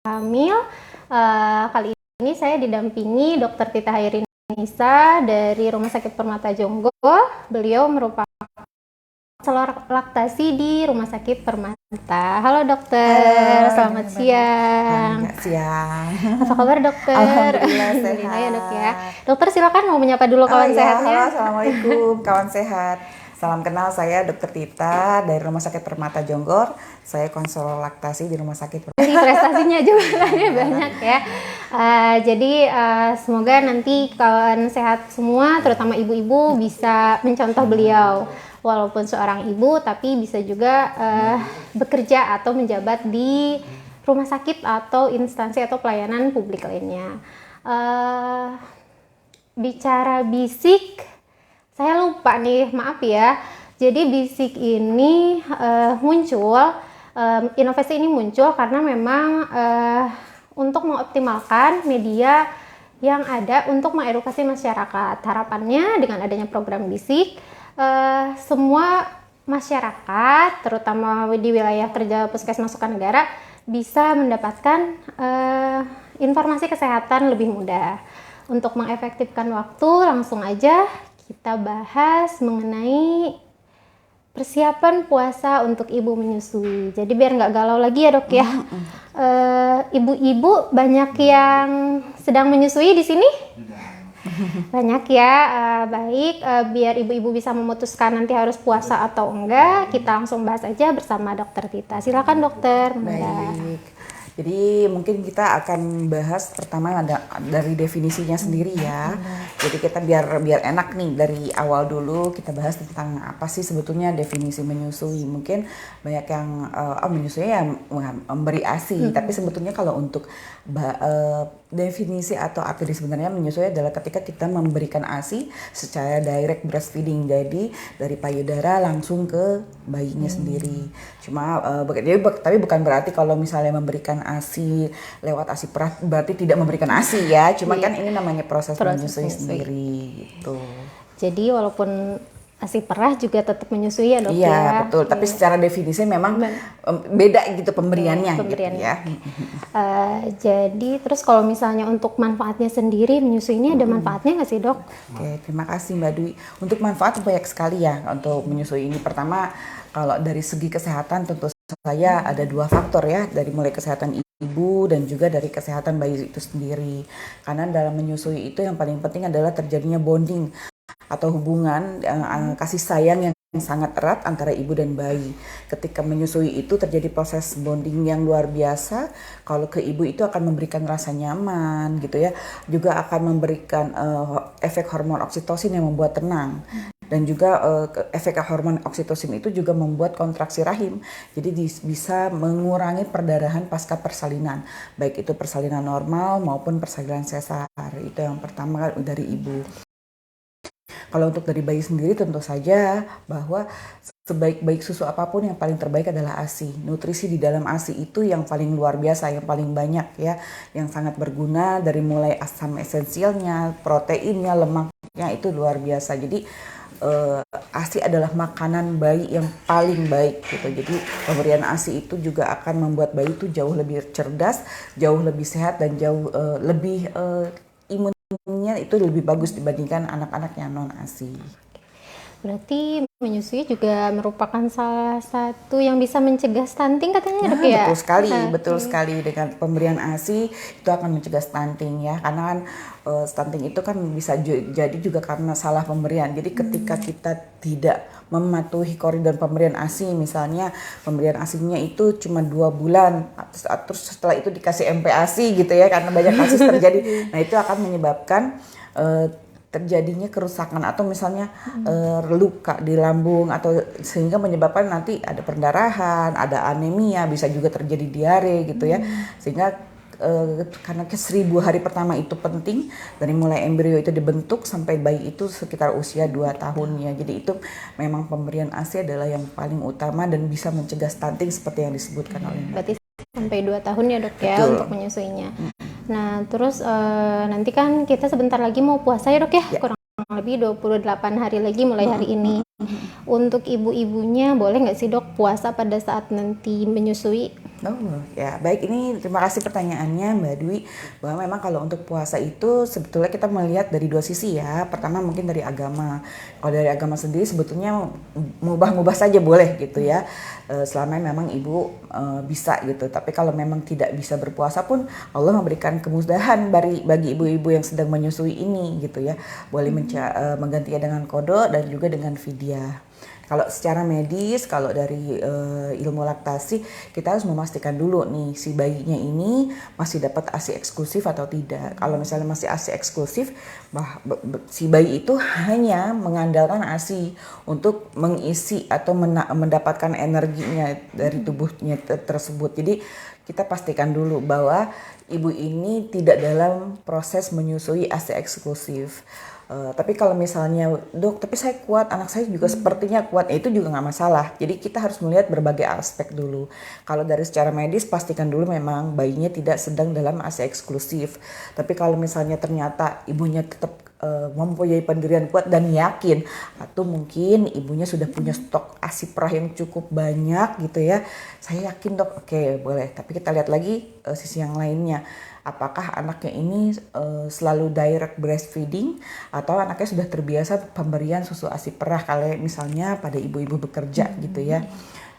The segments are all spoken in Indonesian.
hamil. Kali ini saya didampingi Dr. Tita Hairinisa dari Rumah Sakit Permata Jonggo. Beliau merupakan konselor laktasi di Rumah Sakit Permata. Halo dokter, selamat siang. Siang. Apa kabar dokter? Alhamdulillah sehat. Ya dok ya. Dokter silakan mau menyapa dulu kawan sehatnya. Halo, assalamualaikum kawan sehat. Salam kenal, saya Dr. Tita dari Rumah Sakit Permata Jonggol. Saya konselor laktasi di Rumah Sakit Permata. Prestasinya juga banyak ya. Jadi semoga nanti kawan sehat semua, terutama ibu-ibu bisa mencontoh beliau. Walaupun seorang ibu, tapi bisa juga bekerja atau menjabat di rumah sakit atau instansi atau pelayanan publik lainnya. Bicara bisik, saya lupa nih, maaf ya. Jadi bisik ini muncul, inovasi ini muncul karena memang untuk mengoptimalkan media yang ada untuk mengedukasi masyarakat. Harapannya dengan adanya program bisik, semua masyarakat, terutama di wilayah kerja Puskesmas Sukanegara, bisa mendapatkan informasi kesehatan lebih mudah. Untuk mengefektifkan waktu, langsung aja kita bahas mengenai persiapan puasa untuk ibu menyusui. Jadi biar nggak galau lagi ya dok ya. Ibu-ibu banyak yang sedang menyusui di sini? Banyak ya. Baik, biar ibu-ibu bisa memutuskan nanti harus puasa atau enggak, kita langsung bahas aja bersama dokter Tita. Silakan dokter. Baik. Jadi mungkin kita akan bahas pertama ada dari definisinya sendiri ya. Jadi kita biar enak nih dari awal dulu kita bahas tentang apa sih sebetulnya definisi menyusui. Mungkin banyak yang menyusui yang memberi ASI, tapi sebetulnya kalau untuk definisi atau arti sebenarnya menyusui adalah ketika kita memberikan ASI secara direct breastfeeding. Jadi dari payudara langsung ke bayinya sendiri. Cuma tapi bukan berarti kalau misalnya memberikan ASI lewat ASI perah berarti tidak memberikan ASI ya. Cuma kan ini namanya proses menyusui sendiri gitu. Jadi walaupun ASI perah juga tetap menyusui ya dok ya? Iya betul, tapi secara definisi memang beda gitu pemberiannya. Gitu ya. Jadi terus kalau misalnya untuk manfaatnya sendiri menyusui ini ada manfaatnya nggak sih dok? Oke, terima kasih Mbak Dwi. Untuk manfaat banyak sekali ya untuk menyusui ini. Pertama kalau dari segi kesehatan tentu saya ada dua faktor ya, dari mulai kesehatan ibu dan juga dari kesehatan bayi itu sendiri. Karena dalam menyusui itu yang paling penting adalah terjadinya bonding atau hubungan kasih sayang yang sangat erat antara ibu dan bayi. Ketika menyusui itu terjadi proses bonding yang luar biasa. Kalau ke ibu itu akan memberikan rasa nyaman gitu ya. Juga akan memberikan efek hormon oksitosin yang membuat tenang. Dan juga efek hormon oksitosin itu juga membuat kontraksi rahim. Jadi bisa mengurangi perdarahan pasca persalinan. Baik itu persalinan normal maupun persalinan sesar. Itu yang pertama dari ibu. Kalau untuk dari bayi sendiri tentu saja bahwa sebaik-baik susu apapun yang paling terbaik adalah ASI. Nutrisi di dalam ASI itu yang paling luar biasa, yang paling banyak ya, yang sangat berguna dari mulai asam esensialnya, proteinnya, lemaknya itu luar biasa. Jadi ASI adalah makanan bayi yang paling baik gitu. Jadi pemberian ASI itu juga akan membuat bayi itu jauh lebih cerdas, jauh lebih sehat dan jauh lebih imunnya itu lebih bagus dibandingkan anak-anak yang non ASI. Berarti menyusui juga merupakan salah satu yang bisa mencegah stunting katanya dok ya? Betul sekali dengan pemberian ASI itu akan mencegah stunting ya, karena kan stunting itu kan bisa jadi juga karena salah pemberian. Jadi ketika kita tidak mematuhi koridor pemberian ASI, misalnya pemberian ASINya itu cuma 2 bulan, terus setelah itu dikasih MPASI gitu ya, karena banyak kasus terjadi. Nah itu akan menyebabkan terjadinya kerusakan atau misalnya luka di lambung atau sehingga menyebabkan nanti ada perdarahan, ada anemia, bisa juga terjadi diare gitu ya. Sehingga karena 1000 hari pertama itu penting dari mulai embrio itu dibentuk sampai bayi itu sekitar usia 2 tahun ya. Jadi itu memang pemberian ASI adalah yang paling utama dan bisa mencegah stunting seperti yang disebutkan oleh Mbak. Berarti sampai 2 tahun ya dok ya untuk menyusuinya. Nah terus nanti kan kita sebentar lagi mau puasa ya dok ya? Kurang lebih 28 hari lagi mulai hari ini. Untuk ibu-ibunya boleh nggak sih dok puasa pada saat nanti menyusui? Oh ya, baik, ini terima kasih pertanyaannya Mbak Dwi, bahwa memang kalau untuk puasa itu sebetulnya kita melihat dari dua sisi ya. Pertama mungkin dari agama. Kalau dari agama sendiri sebetulnya mubah-mubah saja boleh gitu ya, selama memang ibu bisa gitu. Tapi kalau memang tidak bisa berpuasa pun Allah memberikan kemudahan bagi ibu-ibu yang sedang menyusui ini gitu ya. Boleh menggantinya dengan qada dan juga dengan fidyah. Kalau secara medis, kalau dari ilmu laktasi, kita harus memastikan dulu nih si bayinya ini masih dapat ASI eksklusif atau tidak. Kalau misalnya masih ASI eksklusif, si bayi itu hanya mengandalkan ASI untuk mengisi atau mendapatkan energinya dari tubuhnya tersebut. Jadi kita pastikan dulu bahwa ibu ini tidak dalam proses menyusui ASI eksklusif. Tapi kalau misalnya dok, tapi saya kuat, anak saya juga sepertinya kuat, itu juga nggak masalah. Jadi kita harus melihat berbagai aspek dulu. Kalau dari secara medis pastikan dulu memang bayinya tidak sedang dalam ASI eksklusif. Tapi kalau misalnya ternyata ibunya tetap mempunyai pendirian kuat dan yakin, atau mungkin ibunya sudah punya stok ASI perah yang cukup banyak gitu ya, saya yakin dok, oke boleh. Tapi kita lihat lagi sisi yang lainnya. Apakah anaknya ini selalu direct breastfeeding atau anaknya sudah terbiasa pemberian susu ASI perah kalau misalnya pada ibu-ibu bekerja gitu ya.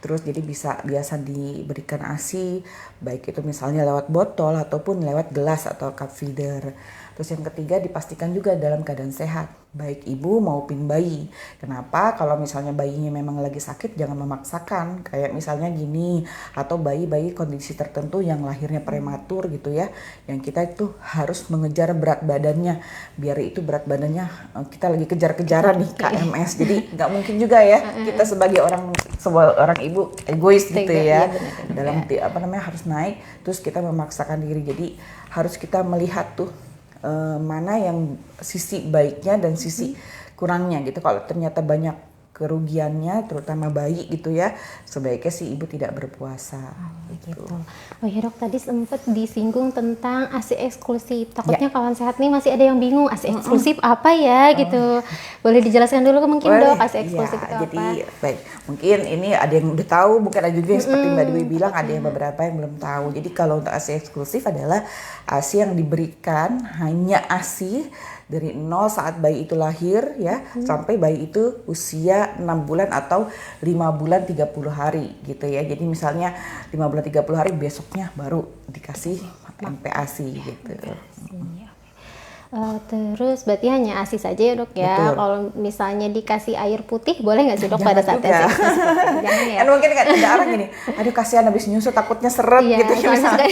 Terus jadi biasa diberikan ASI baik itu misalnya lewat botol ataupun lewat gelas atau cup feeder. Terus yang ketiga dipastikan juga dalam keadaan sehat, baik ibu maupun bayi. Kenapa? Kalau misalnya bayinya memang lagi sakit jangan memaksakan, kayak misalnya gini, atau bayi-bayi kondisi tertentu yang lahirnya prematur gitu ya, yang kita itu harus mengejar berat badannya, biar itu berat badannya kita lagi kejar-kejaran nih KMS. Jadi nggak mungkin juga ya kita sebagai orang ibu egois gitu ya, dalam harus naik, terus kita memaksakan diri. Jadi harus kita melihat tuh mana yang sisi baiknya dan sisi kurangnya gitu. Kalau ternyata banyak kerugiannya terutama bayi gitu ya, sebaiknya si ibu tidak berpuasa gitu. Oh ya dok, tadi sempat disinggung tentang ASI eksklusif. Takutnya kawan sehat nih masih ada yang bingung ASI eksklusif apa ya gitu. Boleh dijelaskan dulu mungkin dok ASI eksklusif itu jadi, apa? Baik, mungkin ini ada yang udah tahu, mungkin ada juga yang seperti Mbak Dwi bilang ada yang beberapa yang belum tahu. Jadi kalau untuk ASI eksklusif adalah ASI yang diberikan hanya ASI dari 0 saat bayi itu lahir ya, sampai bayi itu usia 6 bulan atau 5 bulan 30 hari gitu ya. Jadi misalnya 5 bulan 30 hari besoknya baru dikasih MPASI gitu. Terus berarti hanya ASI saja ya dok ya. Betul. Kalau misalnya dikasih air putih boleh nggak sih dok pada saat ASI eksklusif? Jangan ya. Kan mungkin kan ada orang gini, aduh kasihan habis nyusu takutnya seret gitu misalnya.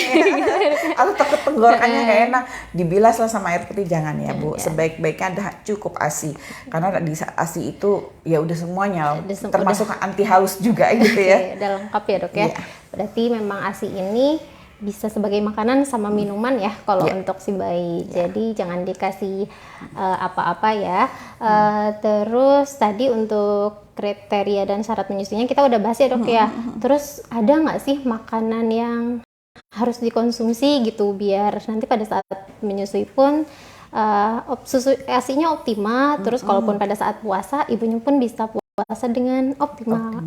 Atau takut tenggorokannya nggak enak, dibilas lah sama air putih, jangan ya Bu. Sebaik-baiknya ada cukup ASI, karena di ASI itu ya udah semuanya, termasuk anti haus juga gitu ya. Udah lengkap ya dok ya. Berarti memang ASI ini bisa sebagai makanan sama minuman ya kalau untuk si bayi. Jadi jangan dikasih apa-apa ya. Terus tadi untuk kriteria dan syarat menyusuinya kita udah bahas ya dok ya. Terus ada nggak sih makanan yang harus dikonsumsi gitu biar nanti pada saat menyusui pun susu ASI-nya optimal. Terus kalaupun pada saat puasa ibunya pun bisa puasa dengan optimal.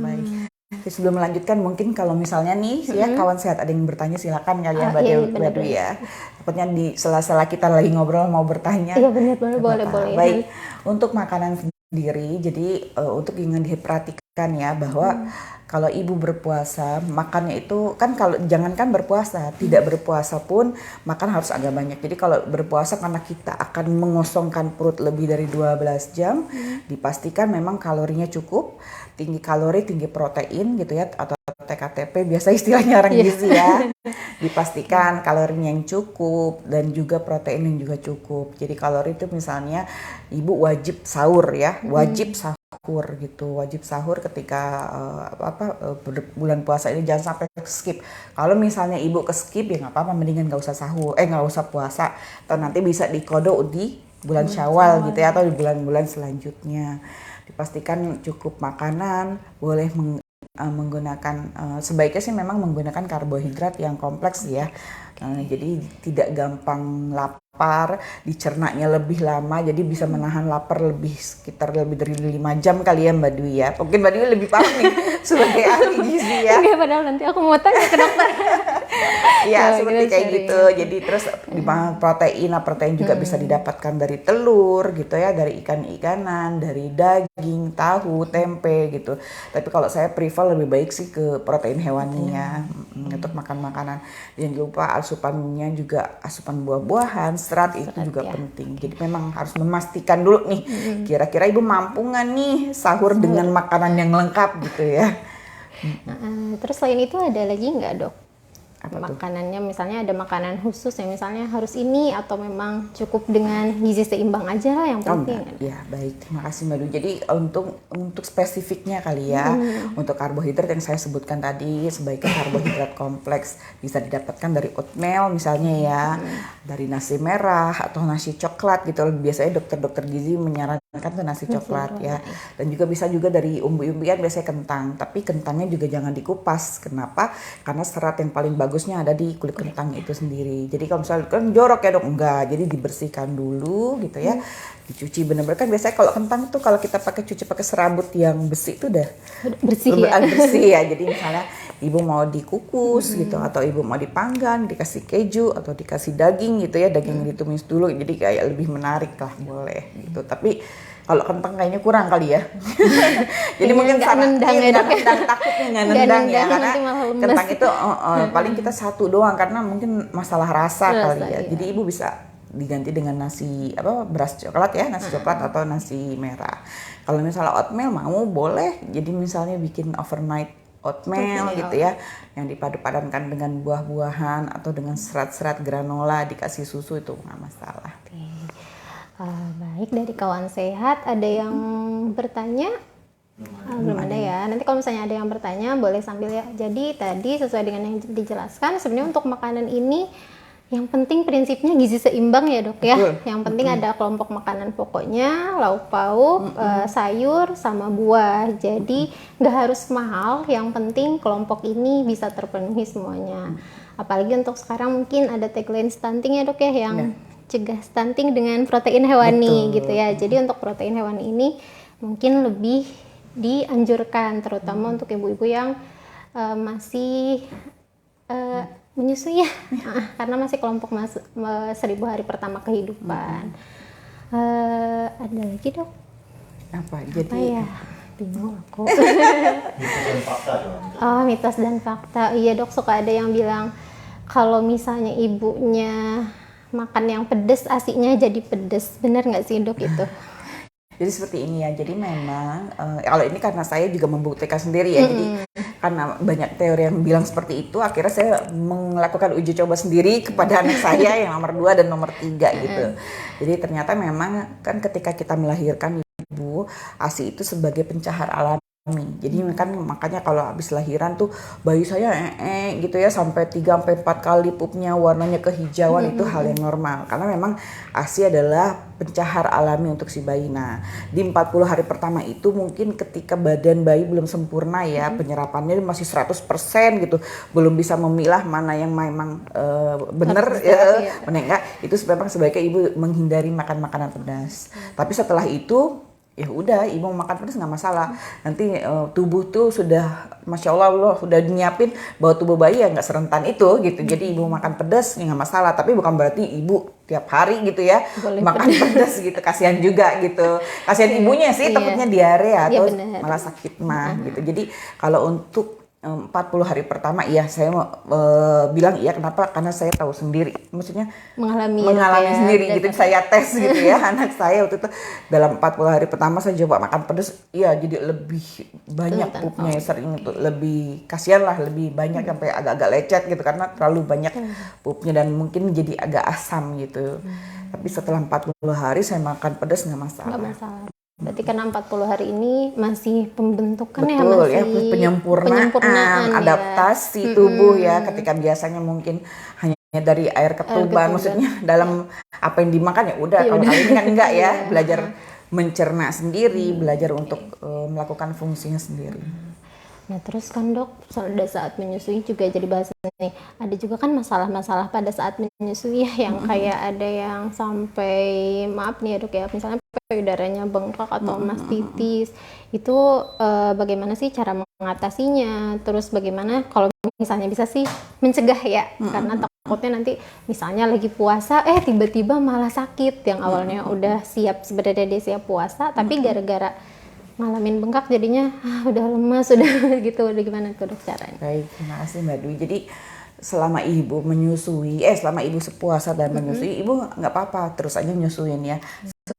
Baik. Sebelum melanjutkan mungkin kalau misalnya nih ya kawan sehat ada yang bertanya silakan kali ya Mbak Dwi ya. Takutnya di sela-sela kita lagi ngobrol mau bertanya. Iya benar, boleh. Baik, untuk makanan sendiri jadi untuk yang diperhatikan ya bahwa kalau ibu berpuasa makannya itu kan, kalau jangankan berpuasa, tidak berpuasa pun makan harus agak banyak. Jadi kalau berpuasa karena kita akan mengosongkan perut lebih dari 12 jam, dipastikan memang kalorinya cukup, tinggi kalori, tinggi protein gitu ya, atau TKTP biasa istilahnya orang gizi ya. Dipastikan kalorinya yang cukup dan juga protein yang juga cukup. Jadi kalori itu misalnya ibu wajib sahur ya, wajib sahur gitu, wajib sahur ketika bulan puasa ini, jangan sampai skip. Kalau misalnya ibu ke skip ya nggak apa-apa, mendingan nggak usah sahur, nggak usah puasa, atau nanti bisa dikodok di bulan Syawal gitu ya, atau di bulan-bulan selanjutnya. Dipastikan cukup makanan, boleh menggunakan sebaiknya sih memang menggunakan karbohidrat yang kompleks ya. Jadi tidak gampang lapar, dicernanya lebih lama, jadi bisa menahan lapar sekitar lebih dari 5 jam kali ya Mbak Dwi ya. Mungkin Mbak Dwi lebih paham nih sebagai ahli gizi ya. Enggak, padahal nanti aku mau tanya ke dokter. Ya, Oh, seperti kita kayak sharing. gitu. Jadi terus di protein juga bisa didapatkan dari telur gitu ya, dari ikan-ikanan, dari daging, tahu, tempe gitu. Tapi kalau saya prefer lebih baik sih ke protein hewaninya untuk makan makanan. Jangan lupa asupannya juga asupan buah-buahan, serat itu Serat, juga ya. penting. Jadi memang harus memastikan dulu nih, kira-kira ibu mampu nggak nih sahur dengan makanan yang lengkap gitu ya. Terus selain itu ada lagi nggak dok? Apa tuh? Makanannya misalnya ada makanan khusus yang misalnya harus ini atau memang cukup dengan gizi seimbang aja lah yang Oh penting. enggak, ya baik, terima kasih Mbak Dwi. Jadi untuk spesifiknya kali ya, untuk karbohidrat yang saya sebutkan tadi sebaiknya karbohidrat kompleks bisa didapatkan dari oatmeal misalnya ya, dari nasi merah atau nasi coklat gitu. Biasanya dokter-dokter gizi menyarankan tuh nasi coklat ya, dan juga bisa juga dari umbi-umbian biasanya kentang. Tapi kentangnya juga jangan dikupas. Kenapa? Karena serat yang paling bagusnya ada di kulit kentang itu sendiri. Jadi kalau misalnya kan jorok ya dok, enggak. Jadi dibersihkan dulu gitu ya, dicuci bener-bener. Kan biasanya kalau kentang tuh kalau kita cuci pakai serabut yang besi itu udah Bersih ya. bersih ya. Jadi misalnya ibu mau dikukus gitu, atau ibu mau dipanggang, dikasih keju atau dikasih daging gitu ya, daging ditumis dulu. Jadi kayak lebih menarik lah, boleh gitu. Tapi kalau kentang kayaknya kurang kali ya. Jadi Ini mungkin nggak nendang ya, Dok? takutnya nggak Nggak nendang ya, nendang, karena nanti malah lemes. kentang itu paling kita satu doang karena mungkin masalah rasa kali ya. Iya. Jadi ibu bisa diganti dengan nasi beras coklat ya, nasi coklat atau nasi merah. Kalau misalnya oatmeal mau boleh. Jadi misalnya bikin overnight oatmeal gitu ya, yang dipadu-padankan dengan buah-buahan atau dengan serat-serat granola, dikasih susu, itu nggak masalah. Oke. Baik, dari kawan sehat ada yang bertanya? Belum ada ya. Nanti kalau misalnya ada yang bertanya boleh sambil ya. Jadi tadi sesuai dengan yang dijelaskan, sebenarnya untuk makanan ini yang penting prinsipnya gizi seimbang ya dok ya. Betul. Yang penting ada kelompok makanan pokoknya, lauk pauk, sayur sama buah. Jadi nggak harus mahal, yang penting kelompok ini bisa terpenuhi semuanya. Apalagi untuk sekarang mungkin ada tagline stunting ya dok ya, yang cegah stunting dengan protein hewani. Betul. Gitu ya. Jadi untuk protein hewani ini mungkin lebih dianjurkan, terutama untuk ibu-ibu yang masih menyusui ya, karena masih kelompok 1000 hari pertama kehidupan. Ada lagi dok? Apa? Apa Jadi ya? Bingung aku. Mitos dan fakta dong. Oh, mitos dan fakta. Iya dok, suka ada yang bilang kalau misalnya ibunya makan yang pedes, asinya jadi pedes. Benar nggak sih dok itu? Jadi seperti ini ya. Jadi memang kalau ini karena saya juga membuktikan sendiri ya. Jadi karena banyak teori yang bilang seperti itu, akhirnya saya melakukan uji coba sendiri kepada anak saya yang nomor 2 dan nomor 3 gitu. Jadi ternyata memang kan ketika kita melahirkan ibu, ASI itu sebagai pencahar alami. Jadi kan makanya kalau habis lahiran tuh bayi saya gitu ya, sampai 3-4 kali pupnya warnanya kehijauan, itu hal yang normal karena memang ASI adalah pencahar alami untuk si bayi. Nah, di 40 hari pertama itu mungkin ketika badan bayi belum sempurna ya, penyerapannya masih 100% gitu, belum bisa memilah mana yang memang benar ya, mana enggak. Itu memang sebaiknya ibu menghindari makan makanan pedas. Tapi setelah itu ya udah, ibu mau makan pedas nggak masalah. Nanti tubuh tuh sudah, masya Allah sudah nyiapin bahwa tubuh bayi ya nggak serentan itu gitu. Jadi ibu makan pedas ya nggak masalah. Tapi bukan berarti ibu tiap hari gitu ya Boleh makan pedas gitu. Kasihan juga gitu. Kasihan ibunya sih, takutnya diare atau malah sakit mah gitu. Jadi kalau untuk 40 hari pertama ya saya bilang iya, kenapa? Karena saya tahu sendiri, maksudnya mengalami ya, sendiri gitu. Saya tes gitu ya, anak saya waktu itu dalam 40 hari pertama saya coba makan pedas, iya jadi lebih banyak pupnya, sering itu lebih kasihan lah, lebih banyak sampai agak-agak lecet gitu karena terlalu banyak pupnya dan mungkin jadi agak asam gitu. Tapi setelah 40 hari saya makan pedas nggak masalah. Nggak masalah. Berarti karena 40 hari ini masih pembentukan ya, Betul ya, masih penyempurnaan adaptasi tubuh ya, ketika biasanya mungkin hanya dari air ketuban, maksudnya dalam apa yang dimakan ya udah, kalau kali ini kan enggak ya, belajar mencerna sendiri, belajar untuk melakukan fungsinya sendiri. Nah terus kan dok, pada saat menyusui juga jadi bahasan nih. Ada juga kan masalah-masalah pada saat menyusui ya, yang kayak ada yang sampai, maaf nih ya dok ya, misalnya payudaranya bengkak atau mastitis. Itu bagaimana sih cara mengatasinya? Terus bagaimana kalau misalnya bisa sih mencegah ya? Karena takutnya nanti misalnya lagi puasa, tiba-tiba malah sakit. Yang awalnya udah siap, sebenarnya dia siap puasa, tapi gara-gara ngalamin bengkak jadinya udah lemas, udah gitu. Udah gimana tuh dok caranya? Baik, terima kasih Mbak Dwi. Jadi selama ibu menyusui, selama ibu sepuasa dan menyusui, ibu nggak apa-apa terus aja menyusuin ya.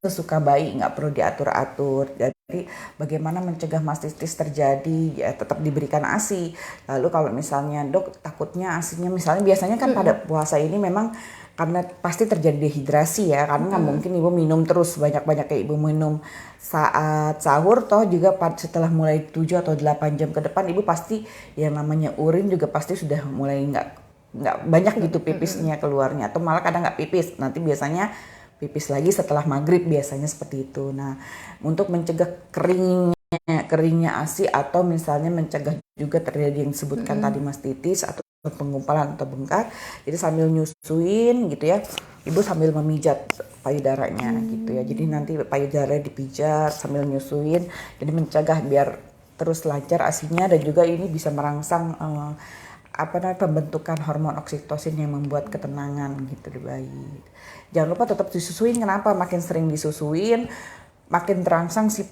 Sesuka bayi, nggak perlu diatur-atur. Jadi bagaimana mencegah mastitis terjadi, ya tetap diberikan ASI. Lalu kalau misalnya dok takutnya ASINya, misalnya biasanya kan pada puasa ini memang karena pasti terjadi dehidrasi ya, karena nggak mungkin ibu minum terus banyak-banyak kayak ibu minum saat sahur, toh juga setelah mulai 7 atau 8 jam ke depan ibu pasti yang namanya urin juga pasti sudah mulai nggak banyak gitu pipisnya keluarnya, atau malah kadang nggak pipis, nanti biasanya pipis lagi setelah maghrib biasanya seperti itu. Nah untuk mencegah keringnya ASI atau misalnya mencegah juga terjadi yang disebutkan tadi mastitis atau penggumpalan atau bengkak, jadi sambil nyusuin gitu ya, ibu sambil memijat payudaranya gitu ya, jadi nanti payudaranya dipijat sambil nyusuin, jadi mencegah biar terus lancar ASINya, dan juga ini bisa merangsang pembentukan hormon oksitosin yang membuat ketenangan gitu di bayi. Jangan lupa tetap disusuin. Kenapa? Makin sering disusuin makin terangsang si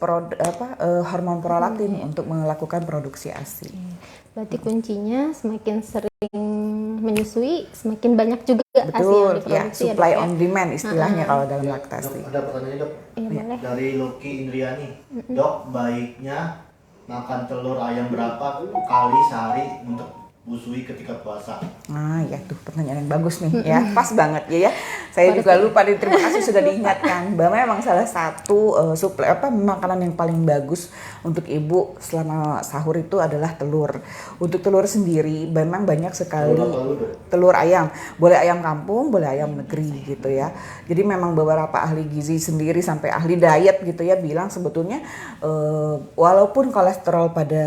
hormon prolaktin untuk melakukan produksi ASI. Berarti kuncinya semakin sering menyusui, semakin banyak juga ASI yang Betul, ya, diproduksi supply ya, dok, on demand istilahnya kalau dalam Dok, laktasi. ada pertanyaan dok. Iya, boleh. Dari Loki Indriani. Dok, baiknya makan telur ayam berapa kali sehari untuk busui ketika puasa? Nah ya tuh pertanyaan yang bagus nih ya, pas banget ya. Saya juga lupa, terima kasih sudah diingatkan bahwa memang salah satu makanan yang paling bagus untuk ibu selama sahur itu adalah telur. Untuk telur sendiri memang banyak sekali telur ayam, boleh ayam kampung, boleh ayam negeri gitu ya. Jadi memang beberapa ahli gizi sendiri sampai ahli diet gitu ya bilang sebetulnya walaupun kolesterol pada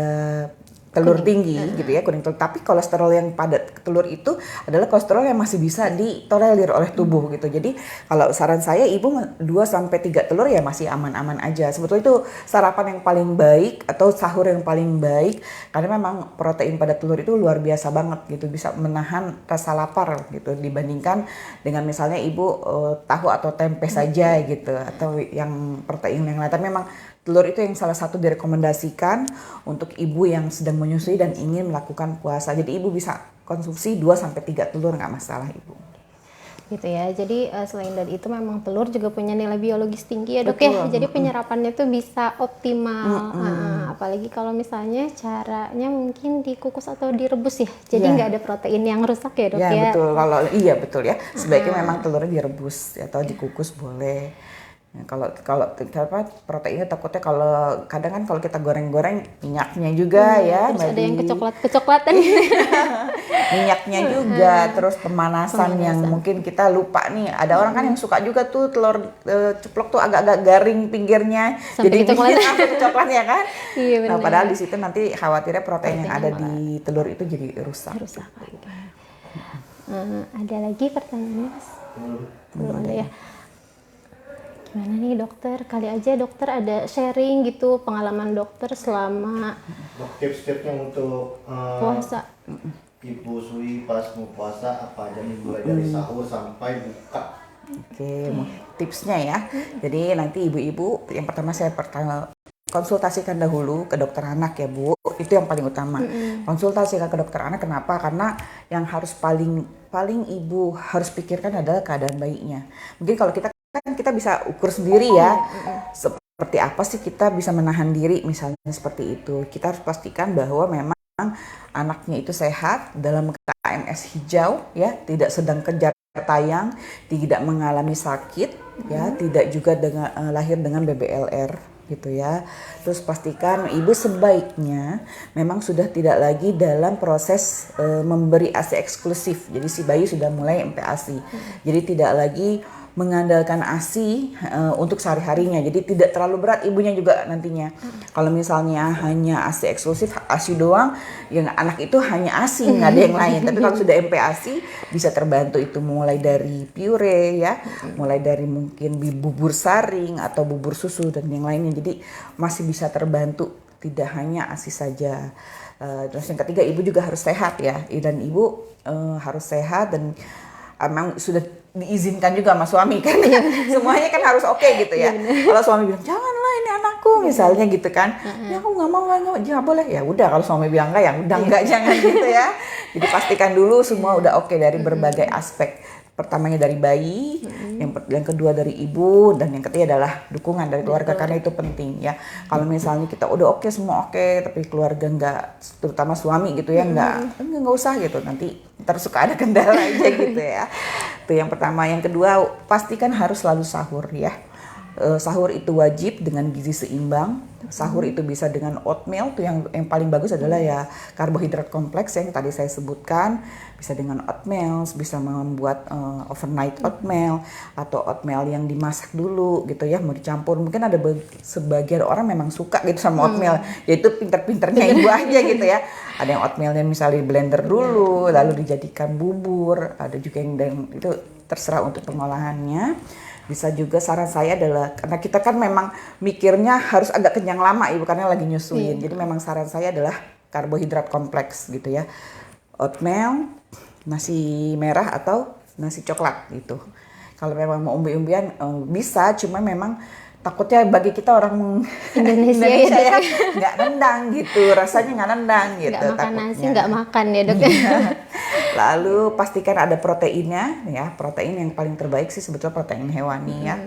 telur tinggi gitu ya, kuning telur, tapi kolesterol yang pada telur itu adalah kolesterol yang masih bisa ditolerir oleh tubuh gitu. Jadi kalau saran saya ibu 2-3 telur ya masih aman-aman aja. Sebetulnya itu sarapan yang paling baik atau sahur yang paling baik, karena memang protein pada telur itu luar biasa banget gitu, bisa menahan rasa lapar gitu dibandingkan dengan misalnya ibu tahu atau tempe saja gitu, atau yang protein yang lain. Tapi memang telur itu yang salah satu direkomendasikan untuk ibu yang sedang menyusui dan ingin melakukan puasa. Jadi ibu bisa konsumsi 2-3 telur, nggak masalah ibu. Gitu ya. Jadi selain dari itu memang telur juga punya nilai biologis tinggi ya dok. Betul. Ya. Jadi penyerapannya tuh bisa optimal. Apalagi kalau misalnya caranya mungkin dikukus atau direbus ya. Jadi nggak ada protein yang rusak ya dok ya. Betul. Betul ya. Sebaiknya memang telurnya direbus atau dikukus boleh. Nah, kalau proteinnya takutnya kalau kadang kan kalau kita goreng-goreng minyaknya juga ya. Terus ada yang kecoklatan. Minyaknya juga, terus pemanasan yang mungkin kita lupa nih. Ada orang kan yang suka juga tuh telur ceplok tuh agak-agak garing pinggirnya, Sampai jadi coklat ya kan. Iya, Nah padahal di situ nanti khawatirnya protein yang ada di telur itu jadi rusak. Ada lagi pertanyaannya mas? Belum ada ya. Gimana nih dokter? Kali aja dokter ada sharing gitu pengalaman dokter selama tips-tipsnya untuk puasa. Ibu sui pas mau puasa apa aja nih, mulai dari sahur sampai buka. Oke, tipsnya ya. Jadi nanti ibu-ibu yang pertama saya konsultasikan dahulu ke dokter anak ya Bu. Itu yang paling utama. Konsultasikan ke dokter anak, kenapa? Karena yang harus paling ibu harus pikirkan adalah keadaan bayinya. Mungkin kalau kita bisa ukur sendiri ya, seperti apa sih kita bisa menahan diri misalnya seperti itu. Kita harus pastikan bahwa memang anaknya itu sehat, dalam KMS hijau ya, tidak sedang kejar tayang, tidak mengalami sakit ya, tidak juga lahir dengan BBLR gitu ya. Terus pastikan ibu sebaiknya memang sudah tidak lagi dalam proses memberi ASI eksklusif. Jadi si bayi sudah mulai MPASI. Jadi tidak lagi mengandalkan ASI untuk sehari-harinya. Jadi tidak terlalu berat ibunya juga nantinya. Kalau misalnya hanya ASI eksklusif, ASI doang, yang anak itu hanya ASI, nggak ada yang lain. Tapi kalau sudah MPASI bisa terbantu itu mulai dari pure ya, mulai dari mungkin bubur saring atau bubur susu dan yang lainnya. Jadi masih bisa terbantu, tidak hanya ASI saja. Terus yang ketiga, ibu juga harus sehat ya, dan ibu harus sehat dan emang sudah diizinkan juga sama suami kan. Semuanya kan harus oke gitu ya. Kalau suami bilang janganlah ini anakku misalnya gitu kan, ya aku nggak mau, jangan boleh, ya udah. Kalau suami bilang enggak, ya udah enggak, jangan gitu ya. Jadi pastikan dulu semua udah oke dari berbagai aspek. Pertamanya dari bayi, yang kedua dari ibu, dan yang ketiga adalah dukungan dari keluarga. Karena itu penting ya. Kalau misalnya kita udah oke, semua oke, tapi keluarga enggak, terutama suami gitu ya, enggak usah gitu, nanti ntar suka ada kendala aja gitu ya. Itu yang pertama. Yang kedua, pastikan harus selalu sahur ya. Sahur itu wajib dengan gizi seimbang. Sahur itu bisa dengan oatmeal, tuh yang paling bagus adalah ya karbohidrat kompleks yang tadi saya sebutkan. Bisa dengan oatmeal, bisa membuat overnight oatmeal atau oatmeal yang dimasak dulu gitu ya, mau dicampur. Mungkin ada sebagian orang memang suka gitu sama oatmeal, yaitu pinter-pinternya ibu aja gitu ya. Ada yang oatmealnya misalnya di blender dulu, lalu dijadikan bubur. Ada juga yang itu terserah untuk pengolahannya. Bisa juga, saran saya adalah, karena kita kan memang mikirnya harus agak kenyang lama ibu karena lagi nyusuin. Jadi memang saran saya adalah karbohidrat kompleks gitu ya. Oatmeal, nasi merah atau nasi coklat gitu. Kalau memang mau umbi-umbian bisa, cuma memang takutnya bagi kita orang Indonesia ya nggak nendang gitu, rasanya nggak nendang gitu. Nggak makan takutnya. nasi, nggak makan ya dok. Lalu pastikan ada proteinnya ya. Protein yang paling terbaik sih sebetulnya protein hewani ya.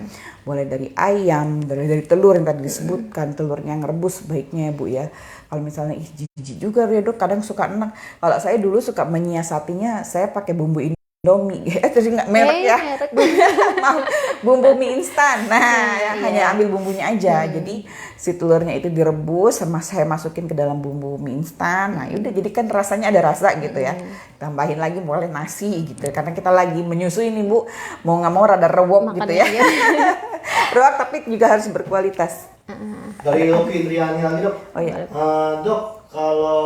Mulai dari ayam, dari telur yang tadi disebutkan, telurnya yang rebus baiknya ya Bu ya. Kalau misalnya jijik juga ya dok, kadang suka enak. Kalau saya dulu suka menyiasatinya, saya pakai bumbu Indomie, terus nggak merek ya, bumbu mie instan. Nah, hanya ambil bumbunya aja. Jadi si telurnya itu direbus, sama saya masukin ke dalam bumbu mie instan. Nah, udah jadi kan rasanya ada rasa gitu ya. Tambahin lagi boleh nasi gitu, karena kita lagi menyusui nih Bu, mau nggak mau rada rewok gitu ya. Rewok tapi juga harus berkualitas. Dari Loki Indriani lagi dok. Oh iya. Dok, kalau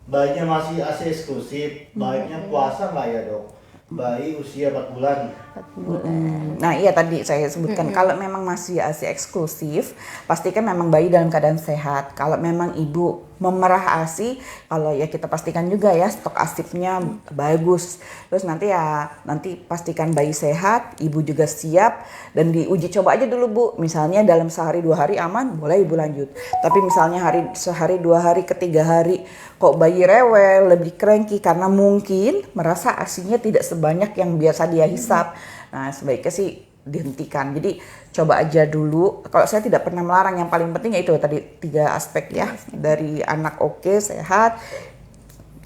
bayinya masih ASI eksklusif, baiknya puasa nggak ya dok? Bayi usia 4 bulan. Nah iya tadi saya sebutkan, kalau memang masih ASI eksklusif, pastikan memang bayi dalam keadaan sehat. Kalau memang ibu memerah ASI, kalau ya kita pastikan juga ya stok asipnya bagus. Terus nanti pastikan bayi sehat, ibu juga siap, dan diuji coba aja dulu Bu. Misalnya dalam sehari 2 hari aman, boleh ibu lanjut. Tapi misalnya sehari 2 hari, ketiga hari kok bayi rewel, lebih cranky karena mungkin merasa ASINya tidak sebanyak yang biasa dia hisap. Nah sebaiknya sih dihentikan. Jadi coba aja dulu. Kalau saya tidak pernah melarang, yang paling penting ya itu tadi 3 aspek ya. Dari anak oke, sehat,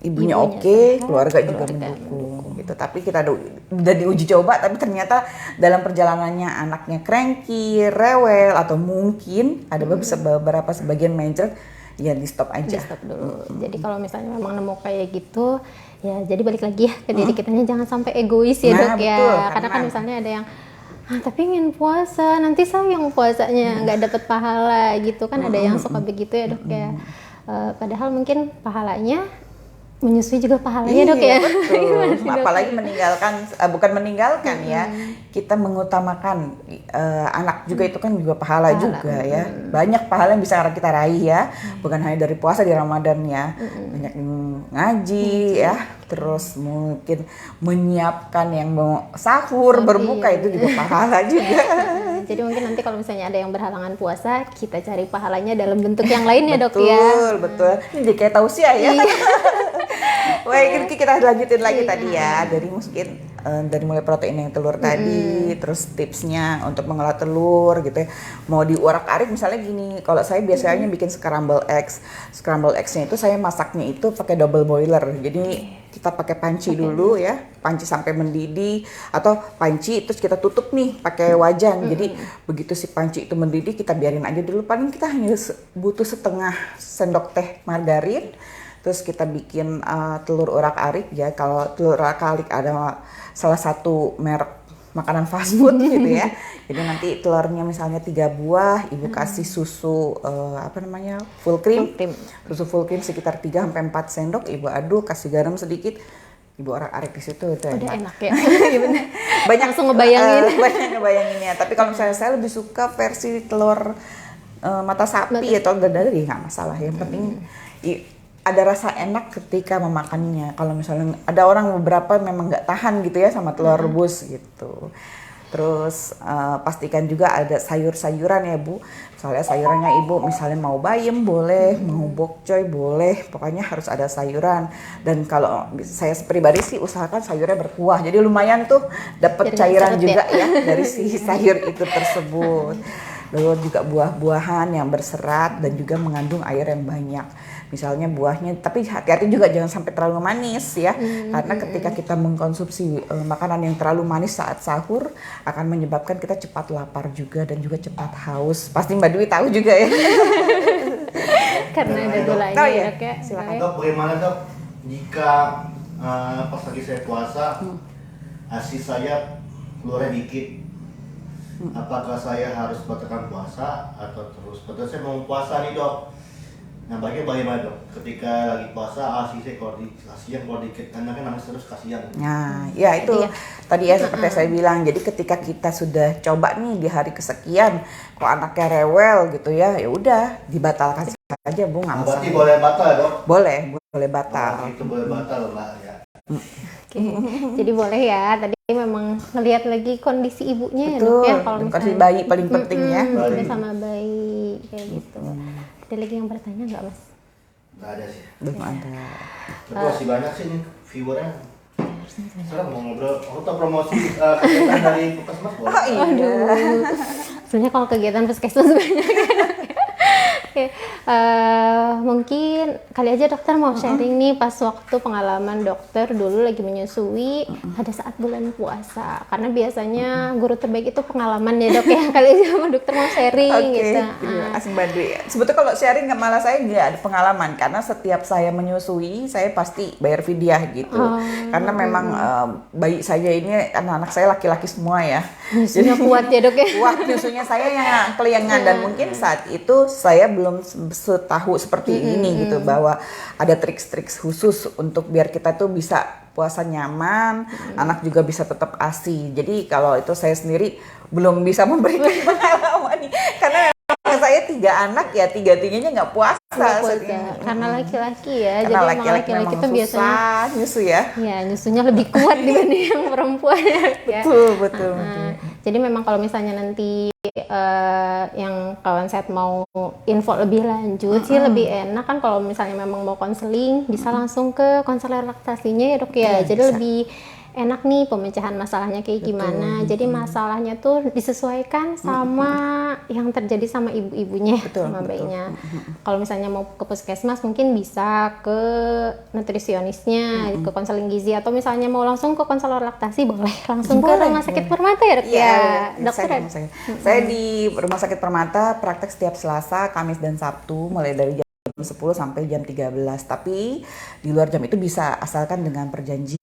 ibunya oke, keluarga juga mendukung gitu. Tapi kita udah diuji coba, tapi ternyata dalam perjalanannya anaknya cranky, rewel, atau mungkin ada beberapa sebagian major, ya di stop aja. Di stop dulu. Jadi kalau misalnya memang nemu kayak gitu, ya jadi balik lagi ya ke diri kitanya, jangan sampai egois ya dok ya. Betul, Karena kan misalnya ada yang tapi ingin puasa, nanti sayang puasanya nggak dapat pahala gitu kan, ada yang suka begitu ya dok ya. Padahal mungkin pahalanya menyusui juga pahalanya dok ya. Betul. Apalagi bukan meninggalkan ya, kita mengutamakan anak juga, itu kan juga pahala juga ya. Banyak pahala yang bisa kita raih ya, bukan hanya dari puasa di Ramadan ya. Banyak yang ngaji ya, terus mungkin menyiapkan yang mau sahur, berbuka, itu juga pahala juga. Jadi mungkin nanti kalau misalnya ada yang berhalangan puasa, kita cari pahalanya dalam bentuk yang lain ya dok ya. Betul. Ini jadi kayak tausiah ya. Baik, kita lanjutin lagi tadi ya. Dari mungkin dari mulai protein yang telur tadi, terus tipsnya untuk mengolah telur gitu ya. Mau diurak-arik misalnya gini, kalau saya biasanya bikin scramble eggs. Scramble eggs-nya itu saya masaknya itu pakai double boiler. Jadi kita pakai panci dulu ya, panci sampai mendidih, atau panci terus kita tutup nih pakai wajan. Jadi begitu si panci itu mendidih, kita biarin aja dulu. Paling kita hanya butuh setengah sendok teh margarin. Terus kita bikin telur urak-arik ya. Kalau telur urak-arik ada salah satu merek makanan fast food gitu ya. Jadi nanti telurnya misalnya 3 buah, ibu kasih susu full cream. Susu full cream sekitar 3 sampai 4 sendok, ibu aduk, kasih garam sedikit. Ibu arak-arak di situ itu Udah enak ya. banyak Langsung ngebayangin. banyak ngebayanginnya. Tapi kalau misalnya saya lebih suka versi telur mata sapi atau dadar ya nggak masalah. Yang penting ada rasa enak ketika memakannya. Kalau misalnya ada orang beberapa memang nggak tahan gitu ya sama telur rebus gitu. Terus pastikan juga ada sayur-sayuran ya Bu. Misalnya sayurannya Ibu misalnya mau bayam boleh, mau bokcoy boleh, pokoknya harus ada sayuran. Dan kalau saya pribadi sih usahakan sayurnya berkuah. Jadi lumayan tuh dapat cairan juga ya dari si sayur itu tersebut. Lalu juga buah-buahan yang berserat dan juga mengandung air yang banyak. Misalnya buahnya, tapi hati-hati juga jangan sampai terlalu manis ya. Karena ketika kita mengkonsumsi makanan yang terlalu manis saat sahur akan menyebabkan kita cepat lapar juga dan juga cepat haus. Pasti Mbak Dwi tahu juga ya. Karena ada gulanya Oh, iya. Dok ya. Silakan. Dok, bagaimana Dok jika pas lagi saya puasa ASI saya keluarnya dikit? Apakah saya harus batalkan puasa atau terus? Betul saya mau puasa nih Dok. Nah bagaimana Dok? Ketika lagi puasa ASI saya keluar dikit, karena kan nangis terus kasihan. Nah, ya itu tadi ya seperti saya bilang. Jadi ketika kita sudah coba nih di hari kesekian, kok anaknya rewel gitu ya, ya udah dibatalkan saja Bu, nggak masalah. Berarti boleh batal ya Dok? Boleh batal. Oh, itu boleh batal Mbak ya. Oke. Jadi boleh ya. Tadi memang ngelihat lagi kondisi ibunya ya Betul. Dok ya, kalau Kondisi misalnya bayi paling penting ya. udah sama bayi kayak gitu. Ada lagi yang bertanya nggak Mas? Nggak ada sih. Belum ada. Tapi masih banyak sih nih viewernya. Sekarang mau ngobrol, auto promosi kegiatan dari Puskesmas boleh? Oh iya. Sebenarnya kalau kegiatan puskesmas banyak ya, Dok ya. Oke, mungkin kali aja dokter mau sharing nih pas waktu pengalaman dokter dulu lagi menyusui pada saat bulan puasa. Karena biasanya guru terbaik itu pengalaman ya Dok ya. Kali aja mau dokter mau sharing Oke, gitu. terima kasih Mbak Dwi. Sebetulnya kalau sharing malah saya nggak ada pengalaman karena setiap saya menyusui saya pasti bayar fidyah gitu. Karena memang bayi saya ini anak-anak saya laki-laki semua ya. Nyusunya kuat ya Dok ya. Wah, nyusunya saya yang keliangan dan mungkin saat itu saya belum setahu seperti ini gitu bahwa ada trik-trik khusus untuk biar kita tuh bisa puasa nyaman, anak juga bisa tetap ASI. Jadi kalau itu saya sendiri belum bisa memberikan pengalaman nih karena memang saya 3 anak ya 3-tiganya nggak puasa. Karena laki-laki ya. Karena Jadi emang laki-laki laki-laki memang tuh biasanya susah nyusu ya. ya nyusunya lebih kuat dibanding yang perempuan ya. Betul. Jadi memang kalau misalnya nanti yang kawan saya mau info lebih lanjut sih lebih enak kan kalau misalnya memang mau konseling bisa langsung ke konselor laktasinya ya Dok ya. Jadi bisa. lebih enak nih pemecahan masalahnya kayak gimana. Jadi masalahnya tuh disesuaikan sama yang terjadi sama ibu-ibunya sama bayinya. Kalau misalnya mau ke puskesmas mungkin bisa ke nutrisionisnya, ke konseling gizi atau misalnya mau langsung ke konselor laktasi boleh langsung ke rumah sakit Permata ya Dok ya. Dokter Saya di Rumah Sakit Permata praktek setiap Selasa, Kamis dan Sabtu mulai dari jam 10 sampai jam 13. Tapi di luar jam itu bisa asalkan dengan perjanjian.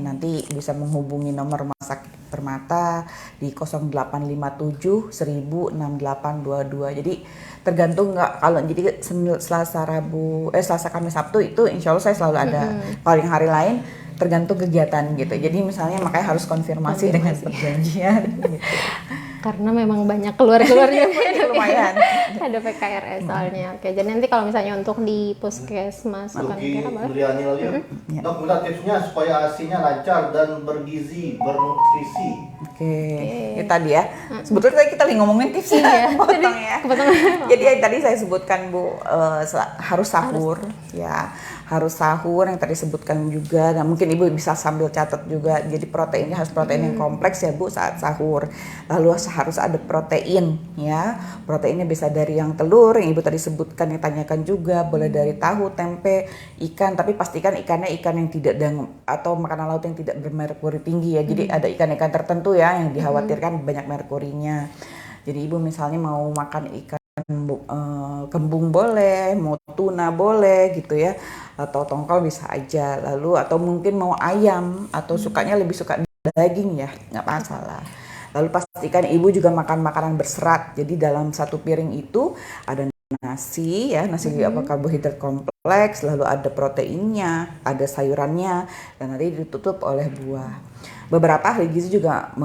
Nanti bisa menghubungi nomor Rumah Sakit Permata di 0857 1000 6822. Jadi tergantung nggak kalau jadi Selasa Kamis Sabtu itu insya Allah saya selalu ada. Paling hari lain tergantung kegiatan gitu. Jadi misalnya makanya harus konfirmasi dengan perjanjian gitu. Karena memang banyak keluar-keluarnya Lumayan. ada PKRS soalnya. Oke, jadi nanti kalau misalnya untuk di puskesmas akan Luki kira boleh. Nuriani lagi ya. Dok, minta tipsnya supaya ASI-nya lancar dan bergizi, bernutrisi. Oke, itu tadi ya. Sebetulnya tadi kita lagi ngomongin tipsnya, potong ya. Jadi yang tadi saya sebutkan Bu, harus sahur, ya. Harus sahur yang tadi sebutkan juga. Nah mungkin Ibu bisa sambil catat juga. Jadi proteinnya harus protein yang kompleks ya Bu saat sahur. Lalu harus ada protein ya. Proteinnya bisa dari yang telur yang Ibu tadi sebutkan, yang tanyakan juga. Boleh dari tahu, tempe, ikan. Tapi pastikan ikannya ikan yang tidak atau makanan laut yang tidak bermerkuri tinggi ya. Jadi ada ikan-ikan tertentu ya yang dikhawatirkan banyak merkurinya. Jadi Ibu misalnya mau makan ikan kembung boleh, mau tuna boleh gitu ya, atau tongkol bisa aja. Lalu atau mungkin mau ayam atau sukanya lebih suka daging ya, nggak masalah. Lalu pastikan ibu juga makan makanan berserat. Jadi dalam satu piring itu ada nasi ya, nasi apa karbohidrat kompleks, lalu ada proteinnya, ada sayurannya, dan nanti ditutup oleh buah. Beberapa ahli gizi juga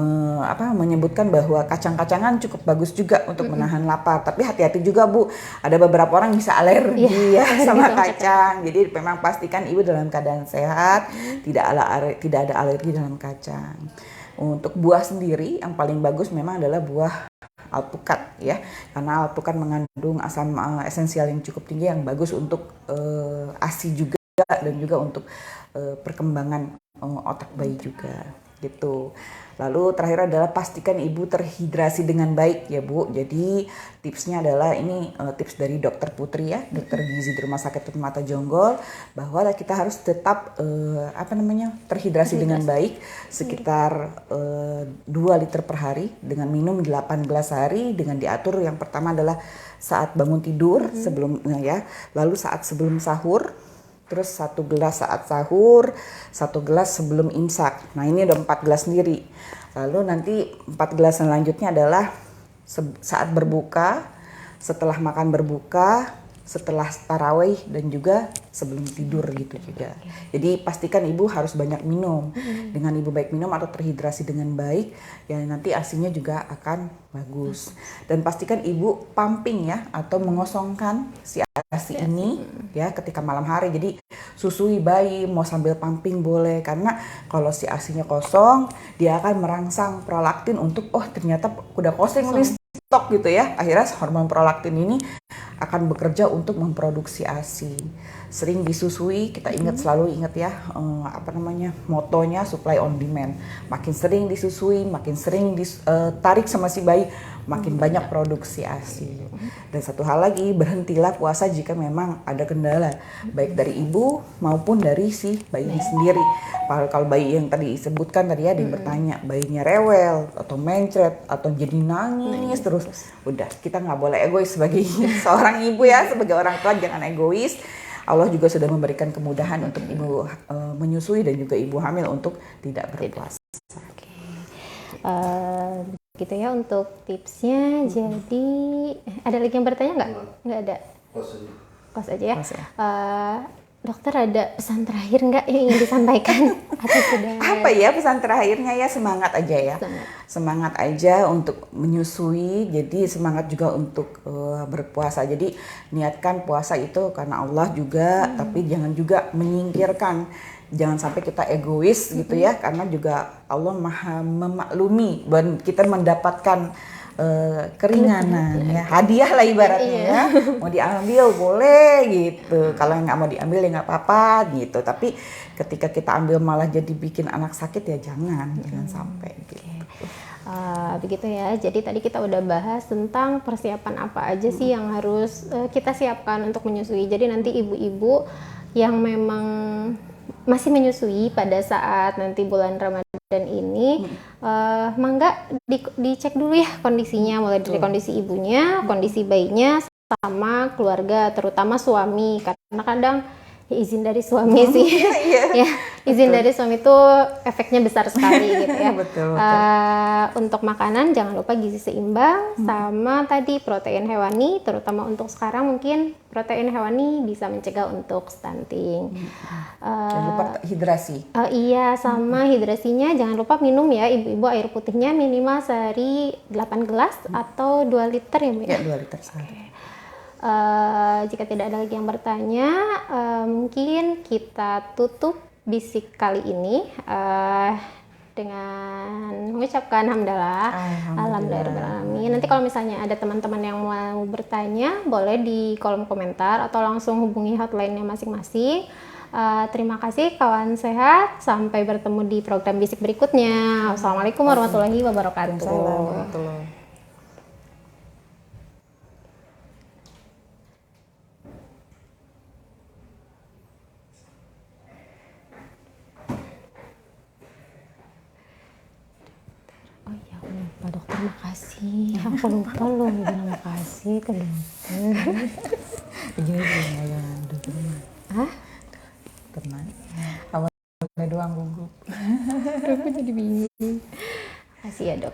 menyebutkan bahwa kacang-kacangan cukup bagus juga untuk menahan lapar. Tapi hati-hati juga Bu, ada beberapa orang bisa alergi ya sama kacang. Jadi memang pastikan ibu dalam keadaan sehat, tidak ada alergi dalam kacang. Untuk buah sendiri yang paling bagus memang adalah buah alpukat ya, karena alpukat mengandung asam esensial yang cukup tinggi yang bagus untuk ASI juga dan juga untuk perkembangan otak bayi juga gitu. Lalu terakhir adalah pastikan ibu terhidrasi dengan baik ya Bu. Jadi tipsnya adalah ini tips dari Dokter Putri ya, dokter gizi di Rumah Sakit Permata Jonggol, bahwa kita harus tetap terhidrasi dengan baik sekitar 2 liter per hari dengan minum 18 hari dengan diatur. Yang pertama adalah saat bangun tidur lalu saat sebelum sahur, terus 1 gelas saat sahur, 1 gelas sebelum imsak. Nah ini ada 4 gelas sendiri. Lalu nanti 4 gelas selanjutnya adalah saat berbuka, setelah makan berbuka, setelah tarawih, dan juga sebelum tidur gitu juga. Jadi pastikan ibu harus banyak minum. Dengan ibu baik minum atau terhidrasi dengan baik, ya nanti ASINya juga akan bagus. Dan pastikan ibu pumping ya, atau mengosongkan si ASI ini ya ketika malam hari. Jadi susui bayi mau sambil pumping boleh, karena kalau si ASINya kosong, dia akan merangsang prolaktin untuk ternyata udah kosong nih stok gitu ya. Akhirnya hormon prolaktin ini akan bekerja untuk memproduksi ASI. Sering disusui, kita selalu ingat ya, motonya supply on demand. Makin sering disusui, makin sering ditarik sama si bayi, makin banyak produksi ASI. Dan satu hal lagi, berhentilah puasa jika memang ada kendala, baik dari ibu maupun dari si bayinya sendiri. Kalau bayi yang tadi disebutkan tadi ada yang bertanya, bayinya rewel atau mencret atau jadi nangis terus, udah kita nggak boleh egois sebagai seorang ibu ya, sebagai orang tua jangan egois. Allah juga sudah memberikan kemudahan untuk ibu menyusui dan juga ibu hamil untuk tidak berpuasa. Oke. Gitu ya untuk tipsnya. Jadi ada lagi yang bertanya nggak? Nggak ada. Kos aja ya. Dokter ada pesan terakhir nggak yang ingin disampaikan? Atau sudah? Apa ya pesan terakhirnya ya, semangat aja ya. Semangat aja untuk menyusui, jadi semangat juga untuk berpuasa. Jadi niatkan puasa itu karena Allah juga, tapi jangan juga menyingkirkan. Jangan sampai kita egois gitu ya, karena juga Allah Maha memaklumi dan kita mendapatkan keringanan ya, hadiah lah ibaratnya ya. Mau diambil boleh gitu, kalau nggak mau diambil ya nggak apa-apa gitu. Tapi ketika kita ambil malah jadi bikin anak sakit ya jangan sampai gitu. Begitu ya, jadi tadi kita udah bahas tentang persiapan apa aja sih yang harus kita siapkan untuk menyusui. Jadi nanti ibu-ibu yang memang masih menyusui pada saat nanti bulan Ramadan ini, mangga dicek dulu ya kondisinya, mulai dari kondisi ibunya, kondisi bayinya, sama keluarga, terutama suami, karena kadang izin dari suami sih, ya izin dari suami itu efeknya besar sekali gitu ya. Betul. Untuk makanan jangan lupa gizi seimbang, sama tadi protein hewani, terutama untuk sekarang mungkin protein hewani bisa mencegah untuk stunting. Jangan lupa hidrasi. Iya, sama hidrasinya jangan lupa minum ya ibu-ibu, air putihnya minimal sehari 8 gelas atau 2 liter ya Bu? Ya 2 liter sehari. Jika tidak ada lagi yang bertanya, mungkin kita tutup bisik kali ini dengan mengucapkan hamdalah, alhamdulillahirobbilalamin. Nanti kalau misalnya ada teman-teman yang mau bertanya, boleh di kolom komentar atau langsung hubungi hotline-nya masing-masing. Terima kasih kawan sehat, sampai bertemu di program bisik berikutnya. Wassalamualaikum warahmatullahi wabarakatuh. Pak dokter, makasih. Aku lupa loh bilang makasih ke dokter. Jangan. Hah?